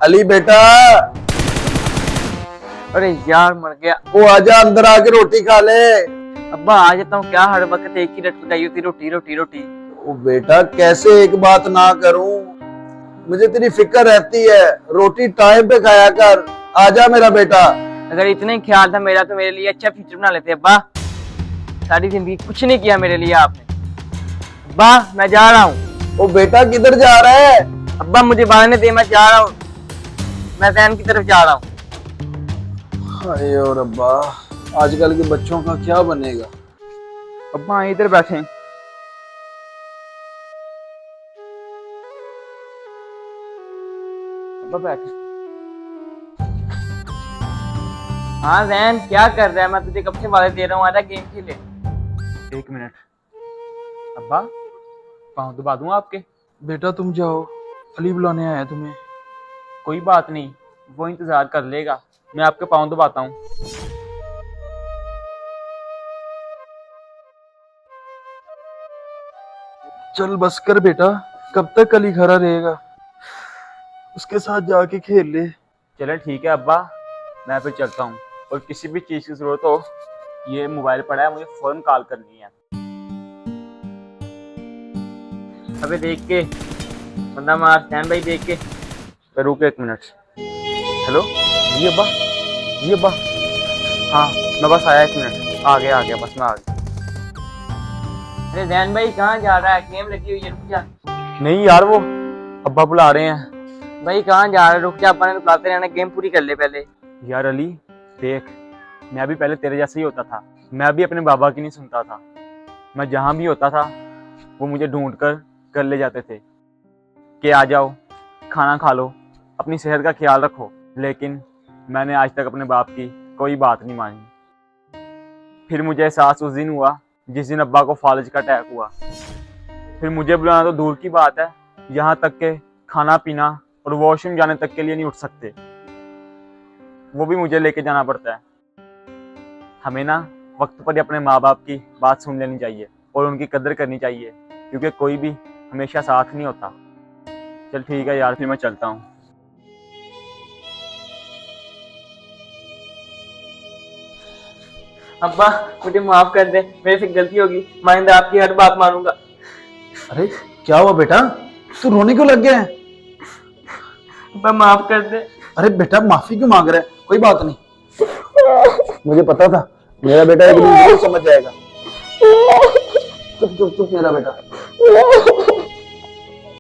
अली बेटा, अरे यार मर गया। वो आजा अंदर आके रोटी खा ले। अब्बा आ जाता हूँ, क्या हर वक्त एक ही रट लगाई होती, रोटी रोटी रोटी। वो बेटा कैसे एक बात ना करूं, मुझे तेरी फिक्र रहती है, रोटी टाइम पे खाया कर। आजा मेरा बेटा। अगर इतना ही ख्याल था मेरा तो मेरे लिए अच्छा फ्यूचर बना लेते अब्बा। सारी जिंदगी कुछ नहीं किया मेरे लिए आपने। अब्बा मैं जा रहा हूँ। वो बेटा किधर जा रहा है? अब्बा मुझे बाहर दे, मैं जा रहा हूँ, मैं जैन की तरफ जा रहा हूँ। हाय और अब्बा, आजकल के बच्चों का क्या बनेगा। अब्बा इधर बैठे। अब्बा बैठ। हाँ जैन क्या कर रहा है? मैं तुझे कब से वादे दे रहा हूँ, आजा गेम खेले। 1 मिनट। अब्बा पाँव दबा दूं आपके? बेटा तुम जाओ, अली बुलाने आया तुम्हें। कोई बात नहीं, वो इंतजार कर लेगा, मैं आपके पाँव दबाता हूँ। चल बस कर बेटा, कब तक अली खड़ा रहेगा, उसके साथ जाके खेल ले। चले ठीक है अब्बा, मैं फिर चलता हूँ। और किसी भी चीज़ की जरूरत हो, ये मोबाइल पड़ा है, मुझे फौरन कॉल करनी है। अबे देख के बंदा मार, जैन भाई देख के। तो रुक 1 मिनट। हेलो जी अब्बा, जी अब्बा। हाँ मैं बस आया, 1 मिनट, आ गया बस मैं आ गया। अरे जैन भाई कहाँ जा रहा है? गेम लगी हुई है, रुक जा। नहीं यार, वो अब्बा बुला रहे हैं। भाई कहाँ जा रहा है? रुक जा, अपने तो बुलाते रहना, गेम पूरी कर ले पहले। यार अली देख, मैं भी पहले तेरे जैसे ही होता था, मैं भी अपने बाबा की नहीं सुनता था। मैं जहाँ भी होता था वो मुझे ढूंढ कर ले जाते थे कि आ जाओ, खाना खा लो, अपनी सेहत का ख्याल रखो। लेकिन मैंने आज तक अपने बाप की कोई बात नहीं मानी। फिर मुझे एहसास उस दिन हुआ जिस दिन अब्बा को फालज का अटैक हुआ। फिर मुझे बुलाना तो दूर की बात है, यहाँ तक के खाना पीना और वॉशरूम जाने तक के लिए नहीं उठ सकते, वो भी मुझे लेके जाना पड़ता है। हमें ना वक्त पर ही अपने माँ बाप की बात सुन लेनी चाहिए और उनकी कदर करनी चाहिए, क्योंकि कोई भी हमेशा साथ नहीं होता। चल ठीक है यार, फिर मैं चलता हूँ। अब्बा मुझे माफ कर दे, मेरे से गलती होगी, मैं आइंदा आपकी हर बात मानूंगा। अरे क्या हुआ बेटा, तू रोने क्यों लग गया है? अब्बा माफ कर दे। अरे बेटा माफी क्यों मांग रहा है, कोई बात नहीं, मुझे पता था मेरा बेटा एक दिन जरूर समझ जाएगा। चुप चुप चुप मेरा बेटा।